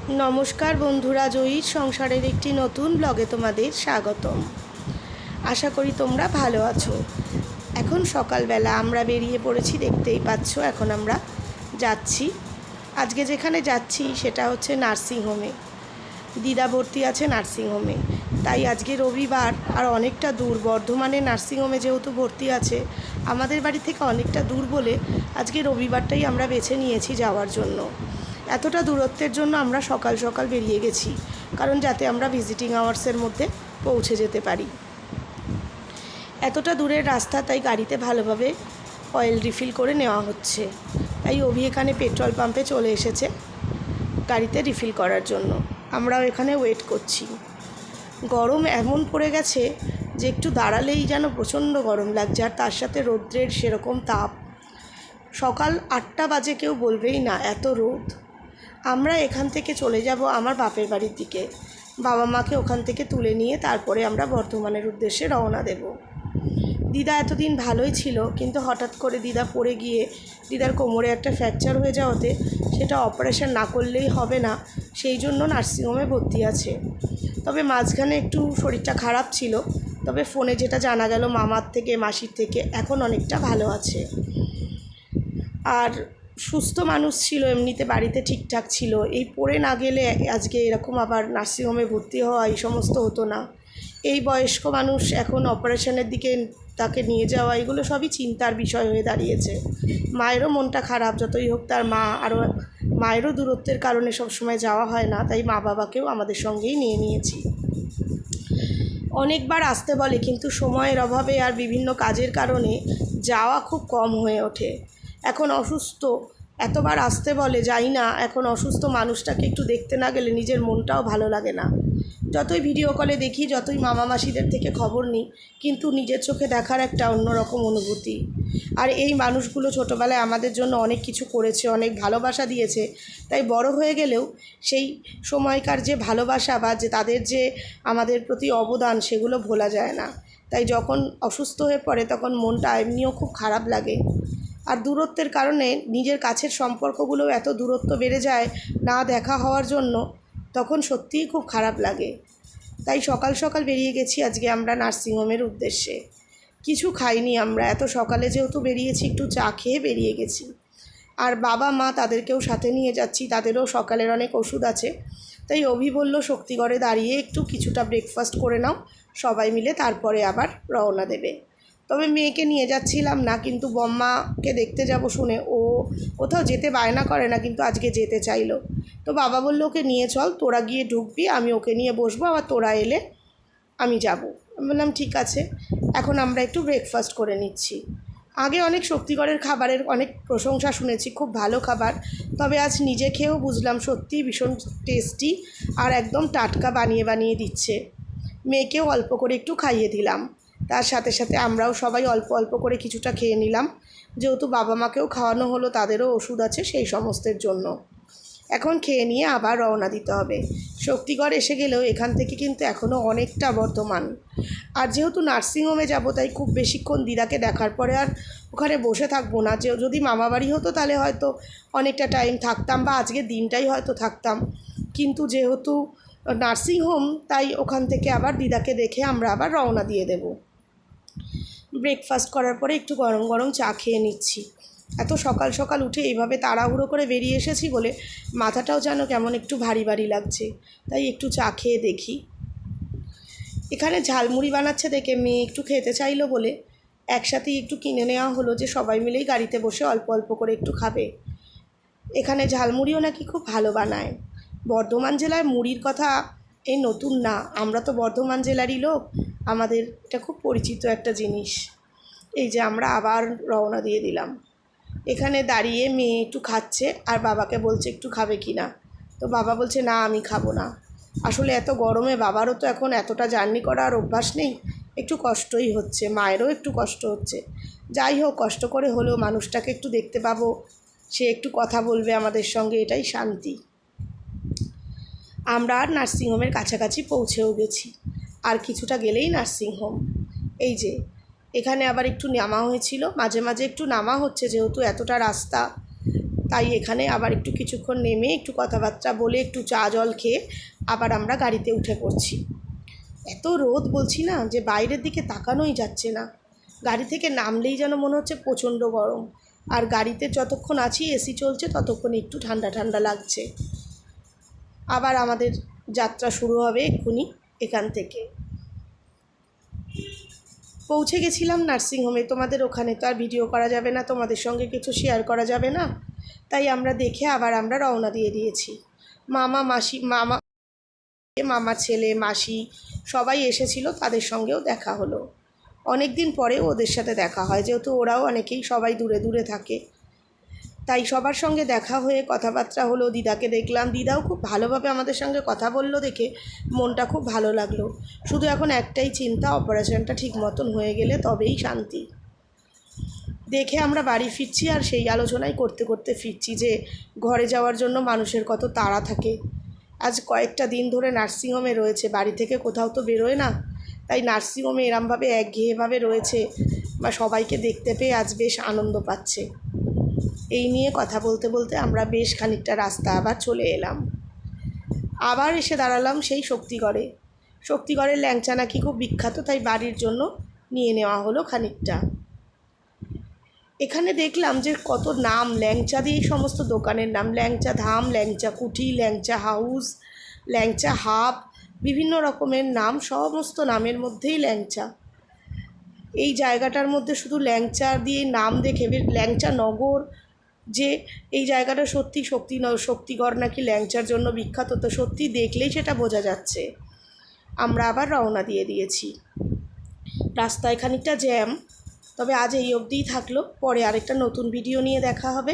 नमस्कार बंधुरा जयीर संसारेर एकटी नतून ब्लगे तोमादेर स्वागतम। आशा करी तोमरा भालो आछो। एखन सकालबेला आमरा बेरिये पड़ेछि, देखतेई पाচ্ছো। एखन आमरा जाচ্ছি, आजके जेखाने जाচ্ছি सेटा हच्छे नार्सिंग होमे। दिदा भर्ती आछे नार्सिंग होमे, ताई आजके रविवार और अनेकटा दूर बर्धमाने नार्सिंग होमे जेहेतु भर्ती आछे आमादेर बाड़ी थेके अनेकटा दूर बोले आजके रविवारटाई आमरा बेছে निয়েছি যাওয়ার জন্য। এতটা দূরত্বের জন্য আমরা সকাল সকাল বেরিয়ে গেছি, কারণ যাতে আমরা ভিজিটিং আওয়ার্সের মধ্যে পৌঁছে যেতে পারি। এতটা দূরের রাস্তা, তাই গাড়িতে ভালোভাবে অয়েল রিফিল করে নেওয়া হচ্ছে। তাই অভি এখানে পেট্রোল পাম্পে চলে এসেছে গাড়িতে রিফিল করার জন্য। আমরাও এখানে ওয়েট করছি। গরম এমন পড়ে গেছে যে একটু দাঁড়ালেই যেন প্রচণ্ড গরম লাগছে, আর তার সাথে রৌদ্রের সেরকম তাপ। সকাল 8টা বাজে, কেউ বলবেই না এত রোদ। আমরা এখান থেকে চলে যাব আমার বাপের বাড়ির দিকে। বাবা মাকে ওখান থেকে তুলে নিয়ে তারপরে আমরা বর্ধমানের উদ্দেশ্যে রওনা দেব। দিদা এতদিন ভালোই ছিল, কিন্তু হঠাৎ করে দিদা পড়ে গিয়ে দিদার কোমরে একটা ফ্র্যাকচার হয়ে যাওয়াতে সেটা অপারেশন না করলেই হবে না, সেই জন্য নার্সিংহোমে ভর্তি আছে। তবে মাঝখানে একটু শরীরটা খারাপ ছিল, তবে ফোনে যেটা জানা গেল মামার থেকে মাসির থেকে এখন অনেকটা ভালো আছে। আর সুস্থ মানুষ ছিল, এমনিতে বাড়িতে ঠিকঠাক ছিল। এই পড়ে না গেলে আজকে এরকম আবার নার্সিংহোমে ভর্তি হওয়া এই সমস্ত হতো না। এই বয়স্ক মানুষ এখন অপারেশনের দিকে তাকে নিয়ে যাওয়া, এগুলো সবই চিন্তার বিষয় হয়ে দাঁড়িয়েছে। মায়েরও মনটা খারাপ, যতই হোক তার মা, আরও মায়েরও দূরত্বের কারণে সবসময় যাওয়া হয় না, তাই মা বাবাকেও আমাদের সঙ্গেই নিয়ে নিয়েছি। অনেকবার আসতে বলে, কিন্তু সময়ের অভাবে আর বিভিন্ন কাজের কারণে যাওয়া খুব কম হয়ে ওঠে। এখন অসুস্থ, এতবার আসতে বলে যাই না। এখন অসুস্থ মানুষটাকে একটু দেখতে না গেলে নিজের মনটাও ভালো লাগে না। যতই ভিডিও কলে দেখি, যতই মামা মাসিদের থেকে খবর নিই, কিন্তু নিজের চোখে দেখার একটা অন্যরকম অনুভূতি। আর এই মানুষগুলো ছোটোবেলায় আমাদের জন্য অনেক কিছু করেছে, অনেক ভালোবাসা দিয়েছে, তাই বড় হয়ে গেলেও সেই সময়কার যে ভালোবাসা বা যে তাদের যে আমাদের প্রতি অবদান, সেগুলো ভোলা যায় না। তাই যখন অসুস্থ হয়ে পড়ে তখন মনটা এমনিও খুব খারাপ লাগে। আর দূরত্বের কারণে নিজের কাছের সম্পর্কগুলোও এত দূরত্ব বেড়ে যায় না দেখা হওয়ার জন্য, তখন সত্যিই খুব খারাপ লাগে। তাই সকাল সকাল বেরিয়ে গেছি আজকে আমরা নার্সিংহোমের উদ্দেশ্যে। কিছু খাইনি আমরা, এত সকালে যেহেতু বেরিয়েছি একটু চা খেয়ে বেরিয়ে গেছি। আর বাবা মা তাদেরকেও সাথে নিয়ে যাচ্ছি, তাদেরও সকালের অনেক ওষুধ আছে। তাই অভি বলল শক্তিগড়ে দাঁড়িয়ে একটু কিছুটা ব্রেকফাস্ট করে নাও, সবাই মিলে তারপরে আবার রওনা দেবে। তবে মেয়েকে নিয়ে যাচ্ছিলাম না, কিন্তু বম্মাকে দেখতে যাব শুনে ও কোথাও যেতে বায়না করে না, কিন্তু আজকে যেতে চাইলো। তো বাবা বলল ওকে নিয়ে চল, তোরা গিয়ে ঢুকবি, আমি ওকে নিয়ে বসবো, আবার তোরা এলে আমি যাব। আমি বললাম ঠিক আছে। এখন আমরা একটু ব্রেকফাস্ট করে নিচ্ছি। আগে অনেক শক্তিগড়ের খাবারের অনেক প্রশংসা শুনেছি, খুব ভালো খাবার। তবে আজ নিজে খেয়েও বুঝলাম সত্যিই ভীষণ টেস্টি, আর একদম টাটকা বানিয়ে বানিয়ে দিচ্ছে। মেয়েকেও অল্প করে একটু খাইয়ে দিলাম, তার সাথে সাথে আমরাও সবাই অল্প অল্প করে কিছুটা খেয়ে নিলাম, যেহেতু বাবা মাকেও খাওয়ানো হলো, তাদেরও ওষুধ আছে সেই সমস্তের জন্য। এখন খেয়ে নিয়ে আবার রওনা দিতে হবে। শক্তিগড় এসে গেলেও এখান থেকে কিন্তু এখনও অনেকটা বর্ধমান। আর যেহেতু নার্সিংহোমে যাব, তাই খুব বেশিক্ষণ দিদাকে দেখার পরে আর ওখানে বসে থাকবো না। যে যদি মামাবাড়ি হতো তাহলে হয়তো অনেকটা টাইম থাকতাম, বা আজকের দিনটাই হয়তো থাকতাম, কিন্তু যেহেতু নার্সিংহোম, তাই ওখান থেকে আবার দিদাকে দেখে আমরা আবার রওনা দিয়ে দেব। ব্রেকফাস্ট করার পরে একটু গরম গরম চা খেয়ে নিচ্ছি। এত সকাল সকাল উঠে এইভাবে তাড়াহুড়ো করে বেরিয়ে এসেছি বলে মাথাটাও যেন কেমন একটু ভারী ভারী লাগছে, তাই একটু চা খেয়ে দেখি। এখানে ঝালমুড়ি বানাচ্ছে দেখে মেয়ে একটু খেতে চাইলো বলে একসাথেই একটু কিনে নেওয়া হলো, যে সবাই মিলেই গাড়িতে বসে অল্প অল্প করে একটু খাবে। এখানে ঝালমুড়িও নাকি খুব ভালো বানায়। বর্ধমান জেলায় মুড়ির কথা এই নতুন না, আমরা তো বর্ধমান জেলারই লোক, আমাদের এটা খুব পরিচিত একটা জিনিস। এই যে আমরা আবার রওনা দিয়ে দিলাম। এখানে দাঁড়িয়ে মেয়ে একটু খাচ্ছে, আর বাবাকে বলছে একটু খাবে কি না। তো বাবা বলছে না আমি খাবো না। আসলে এত গরমে বাবারও তো এখন এতটা জার্নি করার অভ্যাস নেই, একটু কষ্টই হচ্ছে, মায়েরও একটু কষ্ট হচ্ছে। যাই হোক, কষ্ট করে হলেও মানুষটাকে একটু দেখতে পাবো, সে একটু কথা বলবে আমাদের সঙ্গে, এটাই শান্তি। আমরা আর নার্সিংহোমের কাছাকাছি পৌঁছেও গেছি, আর কিছুটা গেলেই নার্সিংহোম। এই যে এখানে আবার একটু নামা হয়েছিল, মাঝে মাঝে একটু নামা হচ্ছে, যেহেতু এতটা রাস্তা তাই এখানে আবার একটু কিছুক্ষণ নেমে একটু কথাবার্তা বলে একটু চা জল খেয়ে আবার আমরা গাড়িতে উঠে পড়ছি। এত রোদ বলছি না, যে বাইরের দিকে তাকানোই যাচ্ছে না। গাড়ি থেকে নামলেই যেন মনে হচ্ছে প্রচণ্ড গরম, আর গাড়িতে যতক্ষণ আছি এসি চলছে ততক্ষণ একটু ঠান্ডা ঠান্ডা লাগছে। আবার আমাদের যাত্রা শুরু হবে এক্ষুনি এখান থেকে। পৌঁছে গেছিলাম নার্সিংহোমে, তোমাদের ওখানে তো আর ভিডিও করা যাবে না, তোমাদের সঙ্গে কিছু শেয়ার করা যাবে না, তাই আমরা দেখে আবার আমরা রওনা দিয়ে দিয়েছি। মামার ছেলে, মাসি সবাই এসেছিল, তাদের সঙ্গেও দেখা হলো। অনেক দিন পরে ওদের সাথে দেখা হয়, যেহেতু ওরাও অনেকেই সবাই দূরে দূরে থাকে, তাই সবার সঙ্গে দেখা হয়ে কথাবার্তা হলো। দিদাকে দেখলাম, দিদাও খুব ভালোভাবে আমাদের সঙ্গে কথা বললো দেখে মনটা খুব ভালো লাগলো। শুধু এখন একটাই চিন্তা, অপারেশনটা ঠিক মতন হয়ে গেলে তবেই শান্তি। দেখে আমরা বাড়ি ফিরছি, আর সেই আলোচনাই করতে করতে ফিরছি যে ঘরে যাওয়ার জন্য মানুষের কত তাড়া থাকে। আজ কয়েকটা দিন ধরে নার্সিংহোমে রয়েছে, বাড়ি থেকে কোথাও তো বেরোয় না, তাই নার্সিংহোমে এরমভাবে একঘেয়েভাবে রয়েছে বা সবাইকে দেখতে পেয়ে আজ বেশ আনন্দ পাচ্ছে। এই নিয়ে কথা বলতে বলতে আমরা বেশ খানিকটা রাস্তা আবার চলে এলাম। আবার এসে দাঁড়ালাম সেই শক্তিগড়ের ল্যাংচা নাকি খুব বিখ্যাত, তাই বাড়ির জন্য নিয়ে নেওয়া হলো খানিকটা। এখানে দেখলাম যে কত নাম, ল্যাংচা দিয়েই সমস্ত দোকানের নাম, ল্যাংচা ধাম, ল্যাংচা কুঠি, ল্যাংচা হাউস, ল্যাংচা হাব, বিভিন্ন রকমের নাম, সমস্ত নামের মধ্যেই ল্যাংচা। এই জায়গাটার মধ্যে শুধু ল্যাংচা দিয়ে নাম দেখে ল্যাংচা নগর, যে এই জায়গাটা সত্যি শক্তিগড় নাকি ল্যাংচার জন্য বিখ্যাত, তো সত্যি দেখলেই সেটা বোঝা যাচ্ছে। আমরা আবার রওনা দিয়ে দিয়েছি। রাস্তায় খানিকটা জ্যাম, তবে আজ এই অবধিই থাকলো, পরে আরেকটা নতুন ভিডিও নিয়ে দেখা হবে।